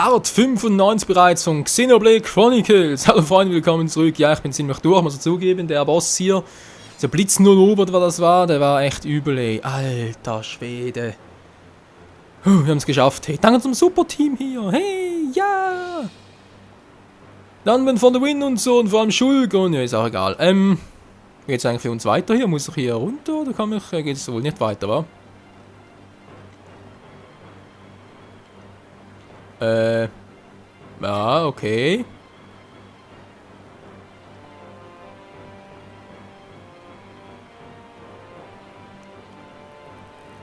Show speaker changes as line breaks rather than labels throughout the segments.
Part 95 bereits von Xenoblade Chronicles. Hallo Freunde, willkommen zurück. Ja, ich bin ziemlich durch, muss ich zugeben. Der Boss hier, der Blitz 0 oder was das war, der war echt übel, ey. Alter Schwede. Wir haben es geschafft. Hey, danke zum Superteam hier. Hey, ja. Dann von der Win und so und vor allem Schulg und ja, ist auch egal. Wie geht's eigentlich für uns weiter hier? Muss ich hier runter oder kann ich, geht es wohl nicht weiter, wa? Ja, okay.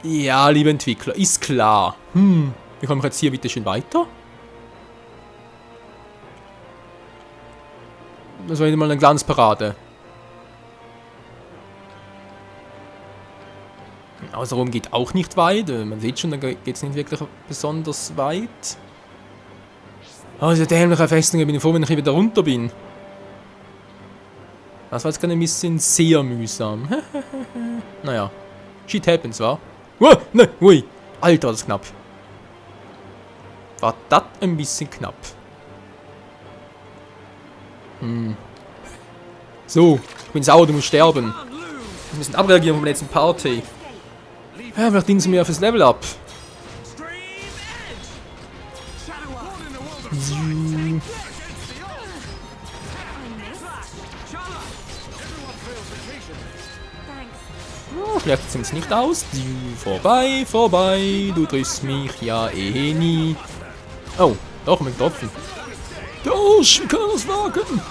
Ja, liebe Entwickler, ist klar. Wie komme ich jetzt hier bitte schön weiter? Das war wieder mal eine Glanzparade. Außenrum geht auch nicht weit. Man sieht schon, da geht es nicht wirklich besonders weit. Oh, diese dämliche Festung, ich bin froh, wenn ich hier wieder runter bin. Das war jetzt gerade ein bisschen sehr mühsam. Naja. Shit happens, wa? Ne, ui. Alter, das ist knapp. War das ein bisschen knapp. So, ich bin sauer, du musst sterben. Wir müssen abreagieren vom letzten Party. Ja, vielleicht dienen sie mir fürs Level up. Oh, vielleicht sind es nicht aus. Vorbei, vorbei. Du triffst mich ja eh nie. Oh, doch, mit Tropfen. Durch, wir können es wagen.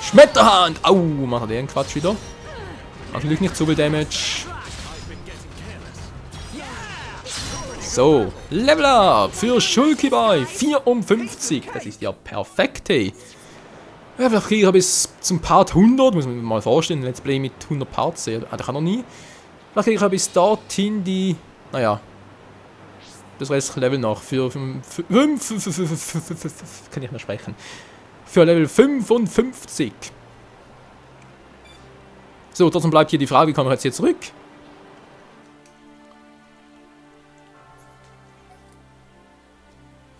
Schmetterhand! Au, macht er den Quatsch wieder. Natürlich nicht so viel Damage. So, Level Up für Shulky bei 54. Das ist ja perfekt, hey. Ja, vielleicht kriege ich bis zum Part 100. Muss man mir mal vorstellen, ein Let's Play mit 100 Parts. Ja, der kann noch nie. Vielleicht kriege ich bis dorthin die, naja, das restliche Level noch. Für 5, kann ich mal sprechen. Für Level 55. So, trotzdem bleibt hier die Frage, wie kommen wir jetzt hier zurück?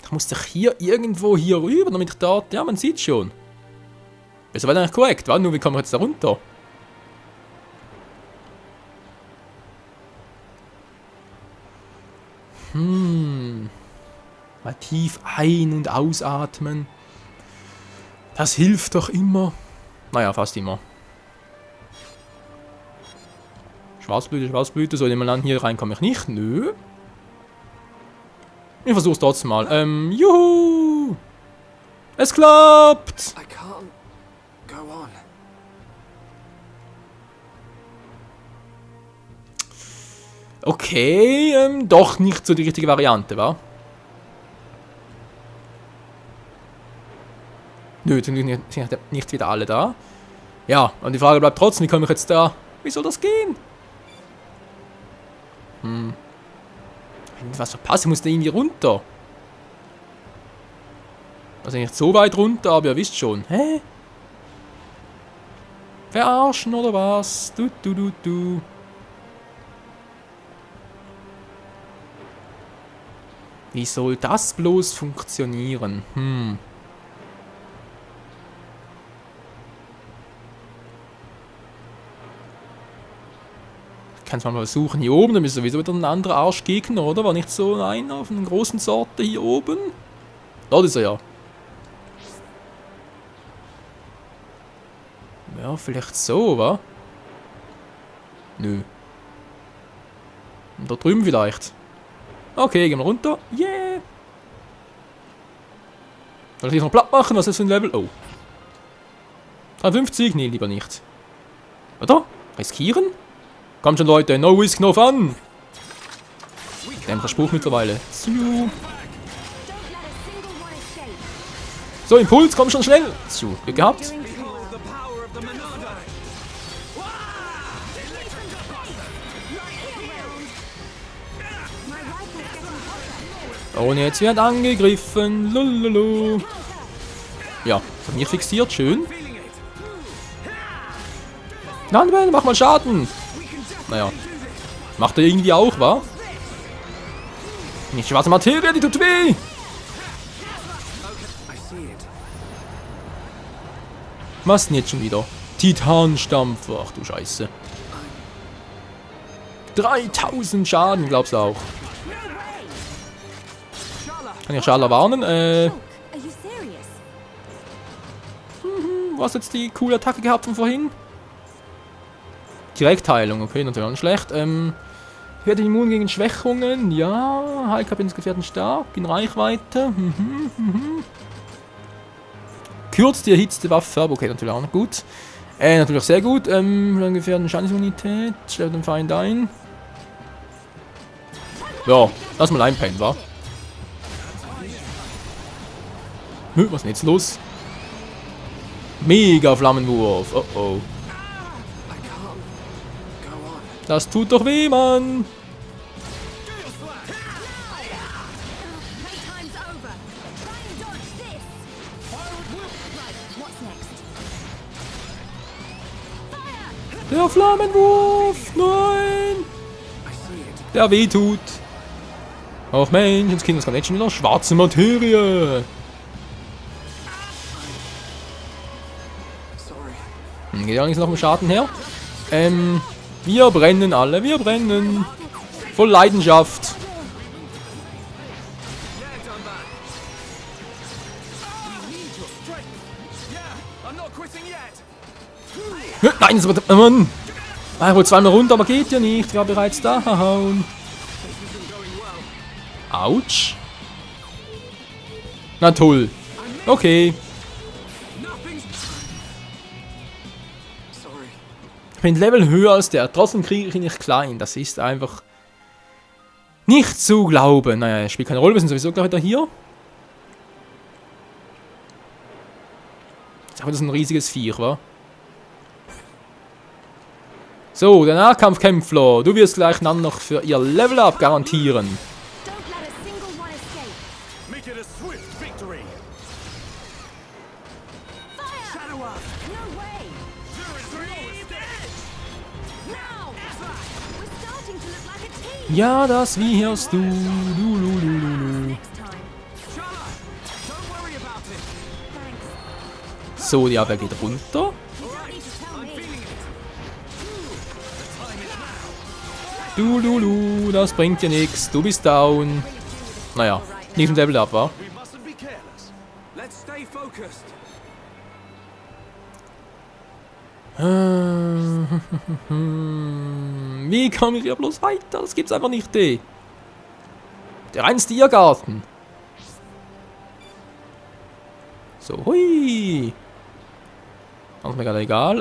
Ich muss doch hier irgendwo hier rüber, damit ich dort... Ja, man sieht schon. Das war eigentlich korrekt, wa? Nur wie kommen wir jetzt da runter? Mal tief ein- und ausatmen. Das hilft doch immer. Naja, fast immer. Schwarzblüte, Schwarzblüte. Soll jemand hier rein? Komme ich nicht? Nö. Ich versuch's trotzdem mal. Juhu! Es klappt!
I can't go on.
Okay, doch nicht so die richtige Variante, wa? Nö, sind nicht wieder alle da. Ja, und die Frage bleibt trotzdem, wie komme ich jetzt da? Wie soll das gehen? Was verpasse ich? Muss da irgendwie runter. Also nicht so weit runter, aber ihr wisst schon. Hä? Verarschen oder was? Du. Wie soll das bloß funktionieren? Ich kann es mal versuchen hier oben, dann ist sowieso wieder ein anderer Arschgegner, oder? War nicht so einer von den großen Sorte hier oben? Dort ist er ja. Ja, vielleicht so, wa? Nö. Und da drüben vielleicht. Okay, gehen wir runter. Yeah! Soll ich dich noch platt machen? Was ist das für ein Level? Oh. 53? Nee, lieber nicht. Oder? Riskieren? Kommt schon, Leute. No risk, no fun. Dämmerer Spruch mittlerweile. So, Impuls, komm schon schnell. So, Glück gehabt. Und jetzt wird angegriffen. Lululu. Ja, das hat mich fixiert. Schön. Dunban, mach mal Schaden. Naja. Macht er irgendwie auch, wa? Nicht schwarze Materie, die tut weh.
I see it.
Was denn jetzt schon wieder? Titanstampfer. Ach du Scheiße. 3000 Schaden, glaubst du auch? Kann ich Schala warnen?
Are you serious?
Was jetzt die coole Attacke gehabt von vorhin? Direktheilung, okay, natürlich auch nicht schlecht. Werde immun gegen Schwächungen, ja. Heilkapellensgefährten stark, in Reichweite. Kürzt die erhitzte Waffe ab, okay, natürlich auch noch gut. Natürlich sehr gut. Gefährten Schadensimmunität, stellt den Feind ein. Ja, lass mal einpennen, wa? Was ist denn jetzt los? Mega Flammenwurf, oh oh.
I can't. Go on.
Das tut doch weh, Mann.
Playtime's over. Try and dodge this. Right, what's next?
Der Flammenwurf, nein.
I see it.
Der wehtut. Ach Mensch, jetzt Kinder, das kann jetzt schon wieder schwarze Materie.
Sorry.
Geht ja nichts noch vom Schaden her. Wir brennen alle, wir brennen. Voll Leidenschaft.
Yeah, Dunban. We need your strength. Yeah, I'm not quitting yet.
Nein, das wird... Mann. Ich wollte zweimal runter, aber geht ja nicht. Ich war bereits da. Hahaun. Autsch. Na toll. Okay.
Nothing's. Sorry.
Ich bin Level höher als der. Trotzdem kriege ich ihn nicht klein. Das ist einfach... nicht zu glauben. Naja, spielt keine Rolle. Wir sind sowieso gleich wieder hier. Ich glaube, das ist ein riesiges Viech, wa? So, der Nahkampfkämpfer. Du wirst gleich dann noch für ihr Level-Up garantieren.
Don't let a single one escape.
Make it a swift victory. Shadow Arm.
No way. Now. We're starting to look like a team.
Ja, das wirst du.
Next time.
Shala, don't worry about it.
Thanks.
So, die Abwehr geht runter.
You don't need to tell me.
Feeling it.
Das bringt dir nichts. Du bist down. Naja, nicht im Level-Up, wa?
We mustn't be careless. Let's stay focused.
Wie komme ich hier bloß weiter? Das gibt's einfach nicht, ey. Der reinste Irrgarten. So, hui. Das ist mir gerade egal.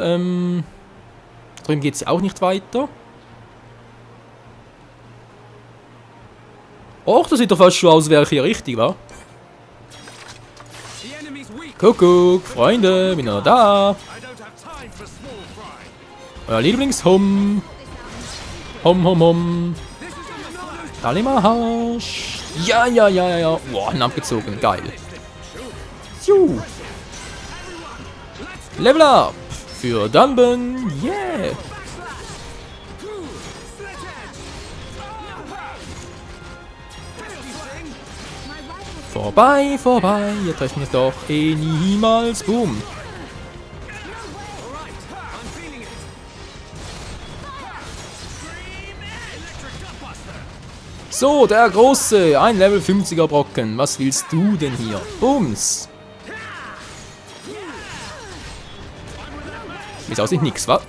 Drüben geht's auch nicht weiter. Och, das sieht doch fast schon aus, wäre ich hier richtig, wa?
The enemy's weak.
Kuckuck, Freunde, bin noch da.
I don't have time for small fry.
Euer Lieblingshum. Hum. Dalimahasch. Ja. Boah, ihn abgezogen. Geil. Juhu. Level up. Für Dunban. Yeah. Vorbei. Ihr trefft mich doch eh niemals. Boom. So, der große, ein Level 50er Brocken. Was willst du denn hier? Bums. Ist aussieht nix, wa?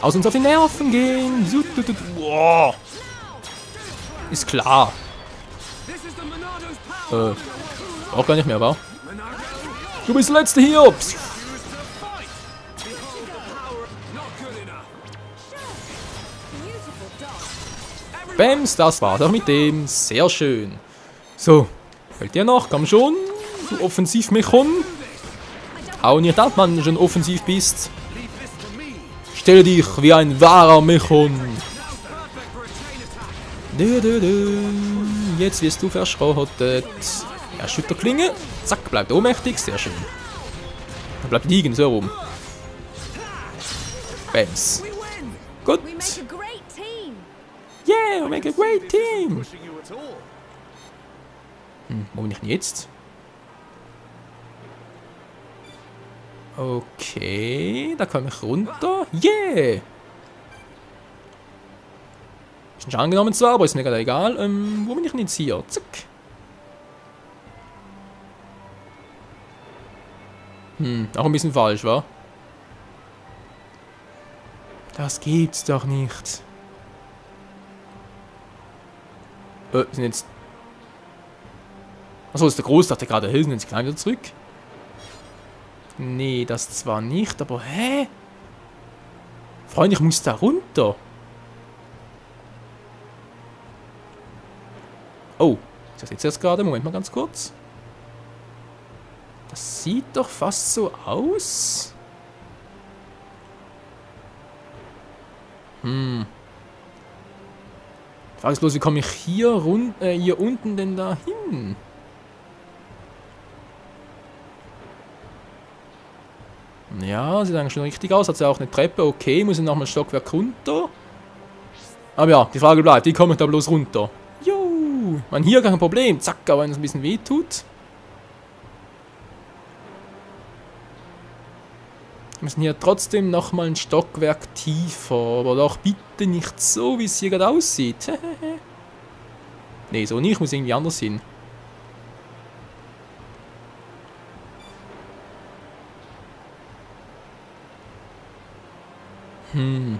Aus uns auf die Nerven gehen. Wow. Ist klar. Auch gar nicht mehr, wa? Du bist der Letzte hier. Psst. Bams, das war's auch mit dem. Sehr schön. So, fällt dir noch? Komm schon. Du Offensivmechon. Hau nicht ab, Mann, wenn du schon offensiv bist. Stelle dich wie ein wahrer Mechon. Jetzt wirst du verschrottet. Erschütterklinge. Zack, bleibt ohnmächtig. Sehr schön. Bleibt liegen, so rum. Bams.
We win!
Gut.
We make a great team.
Yeah, we make a great team.
Pushing you at all.
Wo bin ich denn jetzt? Okay, da komme ich runter. Yeah! Ist nicht angenommen zwar, aber ist mir gerade egal. Wo bin ich denn jetzt hier? Zack. Auch ein bisschen falsch, wa? Das gibt's doch nicht. Wir sind jetzt... Achso, ist der Groß, dachte gerade, hey, sind jetzt klein wieder zurück? Nee, das zwar nicht, aber hä? Freunde, ich muss da runter. Oh, ist das jetzt gerade? Moment mal ganz kurz. Das sieht doch fast so aus. Die Frage ist bloß, wie komme ich hier, hier unten denn da hin? Ja, sieht eigentlich schon richtig aus. Hat sie auch eine Treppe. Okay, muss ich nochmal ein Stockwerk runter. Aber ja, die Frage bleibt, wie komme ich da bloß runter? Jo, man, hier kein Problem. Zack, aber wenn es ein bisschen weh tut. Wir müssen hier trotzdem nochmal ein Stockwerk tiefer. Aber doch bitte nicht so, wie es hier gerade aussieht. Nee, so nicht. Muss irgendwie anders hin. Die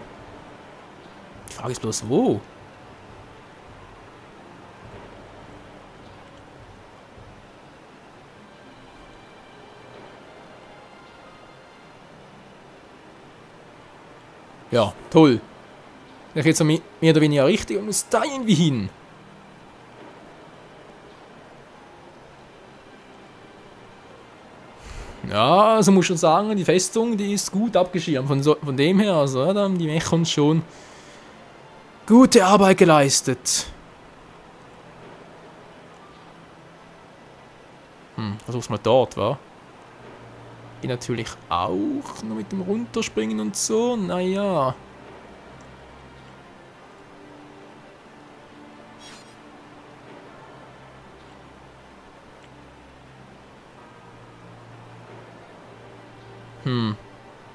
Frage ist bloß, wo? Ja, toll. Ich jetzt so mehr oder weniger richtig und muss da irgendwie hin. Ja, also muss schon sagen, die Festung, die ist gut abgeschirmt. Von dem her, also ja, da haben die Mechons schon gute Arbeit geleistet. Versuch's mal dort, wa? Die natürlich auch noch mit dem Runterspringen und so, naja.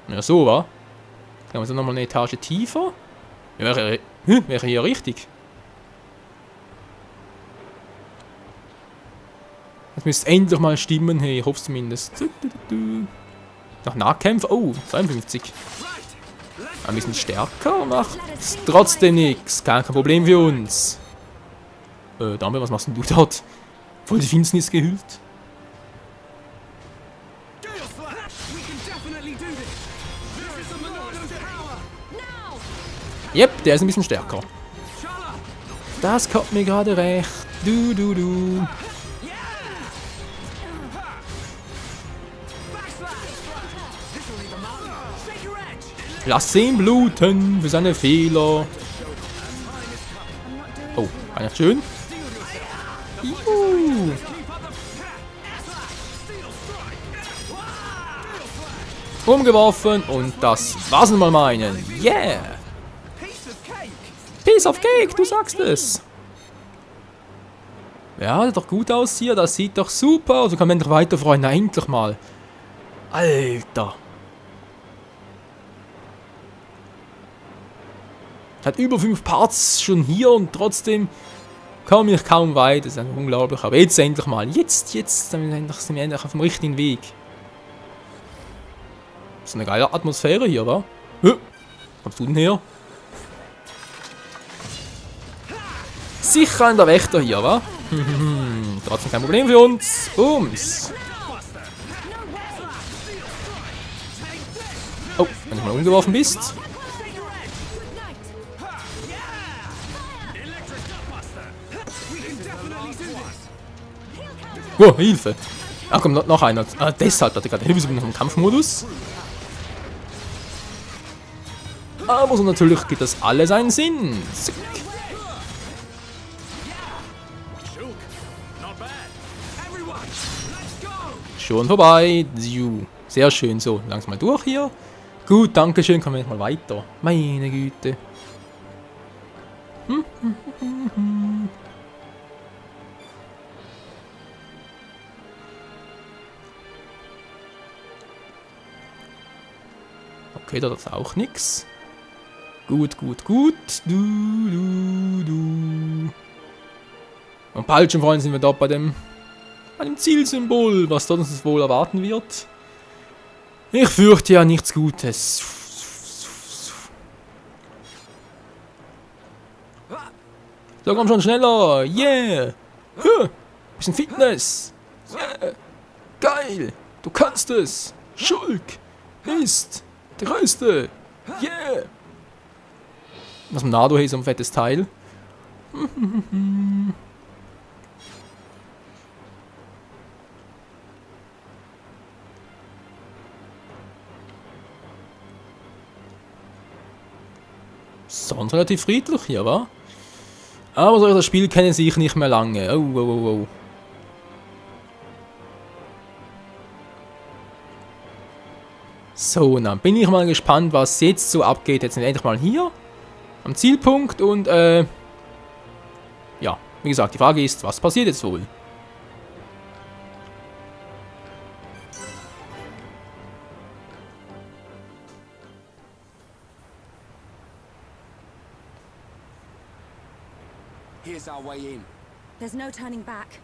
Ja, so, wa? Kann man so nochmal eine Etage tiefer? Ja, wäre hier richtig. Das müsste endlich mal stimmen, hey, ich hoffe zumindest. Nach Nahkämpfen, oh, 52. Ein bisschen stärker macht trotzdem nichts. Kein Problem für uns. Dame, was machst denn du dort? Voll die Finsternis gehüllt. Yep, der ist ein bisschen stärker. Das kommt mir gerade recht. Du. Lass ihn bluten für seine Fehler. Oh, einer schön. Juhu. Umgeworfen und das war's nun mal meinen. Yeah. Piece of Cake, du sagst es. Ja, sieht doch gut aus hier. Das sieht doch super aus. Also kann man endlich weiter freuen. Na, endlich mal. Alter. Hat über 5 Parts schon hier und trotzdem komme ich kaum weit. Das ist unglaublich. Aber jetzt endlich mal. Jetzt sind wir endlich auf dem richtigen Weg. Das ist eine geile Atmosphäre hier, wa? Kommst du denn her? Sicher ein der Wächter hier, wa? Trotzdem kein Problem für uns. Bums. Oh, wenn du mal umgeworfen bist. Oh, Hilfe. Ah, komm, noch einer. Ah, deshalb hatte ich gerade Hilfe noch im Kampfmodus. Aber so natürlich gibt das alles einen Sinn. Zick. Schon vorbei. Sehr schön. So, langsam mal durch hier. Gut, danke schön, kommen wir jetzt mal weiter. Meine Güte. Okay, da ist auch nix. Gut. Du. Und bald schon, Freunde, sind wir da bei dem Zielsymbol, was dort uns wohl erwarten wird. Ich fürchte ja nichts Gutes. So, komm schon schneller. Yeah. Bisschen Fitness. Yeah. Geil. Du kannst es. Schulk ist der Größte. Yeah. Was im Nado hier so ein fettes Teil. Sonst relativ friedlich hier, wa? Aber so das Spiel kennen sich nicht mehr lange. Oh. So, dann bin ich mal gespannt, was jetzt so abgeht. Jetzt sind wir endlich mal hier am Zielpunkt und ja, wie gesagt, die Frage ist, was passiert jetzt wohl?
Here's our way in.
There's no turning back.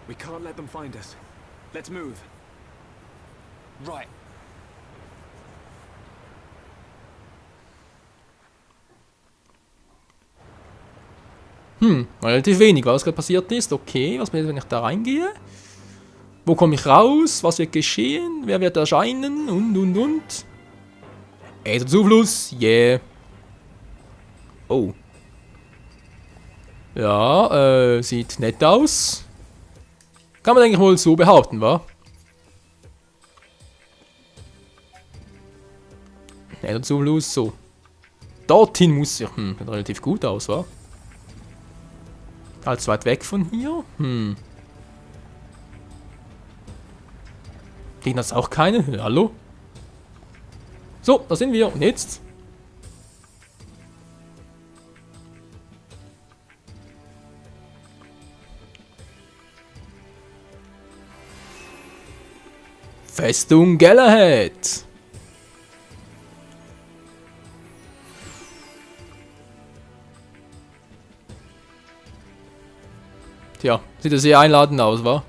We can't let them find us. Let's move. Right.
Relativ wenig, was gerade passiert ist. Okay, was passiert, wenn ich da reingehe? Wo komme ich raus? Was wird geschehen? Wer wird erscheinen? Und. Der Zufluss, yeah. Oh. Ja, sieht nett aus. Kann man eigentlich wohl so behaupten, wa? Der Zufluss, so. Dorthin muss ich. Sieht relativ gut aus, wa? Allzu weit weg von hier? Den hat's auch keine. Hallo? So, da sind wir. Und jetzt? Festung Galahad. Tja, sieht ja sehr einladend aus, wa?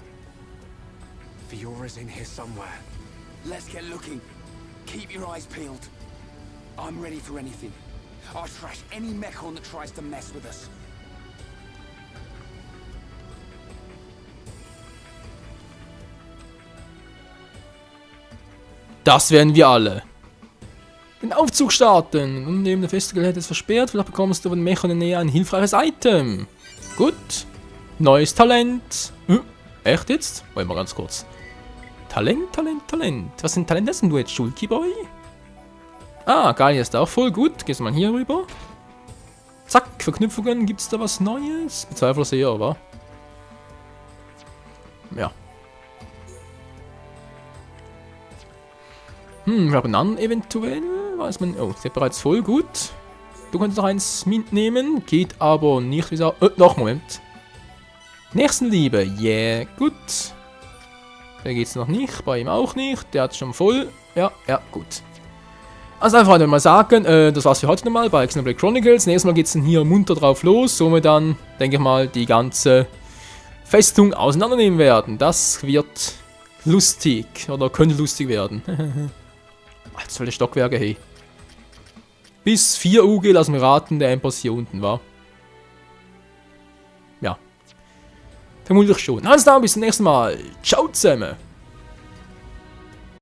Fiora's in here somewhere. Let's get looking. Keep your eyes peeled. I'm ready for anything. I'll trash any mechon that tries to mess with us.
Das werden wir alle. Den Aufzug starten. Und neben der Festung Galahad ist versperrt. Vielleicht bekommst du von Mechon in der Nähe ein hilfreiches Item. Gut. Neues Talent. Echt jetzt? Warte mal ganz kurz. Talent. Was sind Talente? Sind du jetzt Schulki Boy? Ah, geil, ist auch voll gut. Gehst du mal hier rüber. Zack, Verknüpfungen. Gibt es da was Neues? Bezweifle sehr, aber. Ja. Wir haben dann eventuell. Weiß man. Oh, ist ja bereits voll gut. Du kannst noch eins mitnehmen. Geht aber nicht wieder. Noch, Moment. Nächstenliebe, yeah, gut. Der geht's noch nicht, bei ihm auch nicht. Der hat schon voll. Ja, gut. Also einfach mal sagen, das war's für heute nochmal bei Xenoblade Chronicles. Nächstes Mal geht's dann hier munter drauf los, wo wir dann, denke ich mal, die ganze Festung auseinandernehmen werden. Das wird lustig, oder könnte lustig werden. Jetzt viele Stockwerke, hey. Bis 4 UG, lassen wir raten, der Endboss hier unten war. Ja. Vermutlich schon. Also dann, bis zum nächsten Mal. Ciao zusammen.